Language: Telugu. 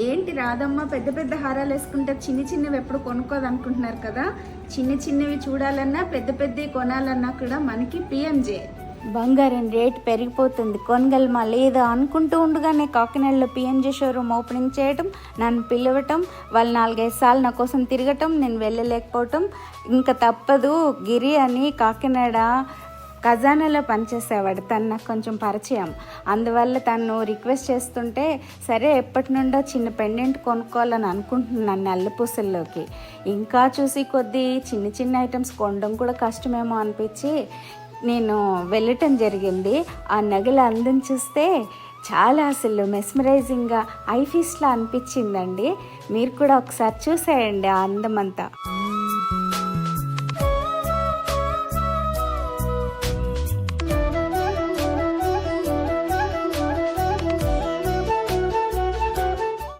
ఏంటి రాదమ్మ పెద్ద పెద్ద హారాలు వేసుకుంటే చిన్ని చిన్నవి ఎప్పుడు కొనుక్కోదనుకుంటున్నారు కదా. చిన్నవి చూడాలన్నా పెద్ద పెద్దవి కొనాలన్నా కూడా మనకి పిఎంజే. బంగారం రేట్ పెరిగిపోతుంది, కొనగలమా లేదా అనుకుంటూ ఉండగానే కాకినాడలో పిఎంజే షోరూమ్ ఓపెనింగ్ చేయటం, నన్ను పిలవటం, వాళ్ళు 4-5 సార్లు నా కోసం తిరగటం, నేను వెళ్ళలేకపోవటం. ఇంకా తప్పదు. గిరి అని కాకినాడ ఖజానాలో పనిచేసేవాడు, తను నాకు కొంచెం పరిచయం. అందువల్ల తను రిక్వెస్ట్ చేస్తుంటే సరే ఎప్పటి నుండో చిన్న పెండెంట్ కొనుక్కోవాలని అనుకుంటున్నాను నల్లపూసల్లోకి. ఇంకా చూసి కొద్దీ చిన్న ఐటమ్స్ కొనడం కూడా కష్టమేమో అనిపించి నేను వెళ్ళటం జరిగింది. ఆ నగల అందం చూస్తే చాలా అసలు మెస్మరైజింగ్గా ఐఫీస్లా అనిపించిందండి. మీరు కూడా ఒకసారి చూసేయండి ఆ అందం అంతా.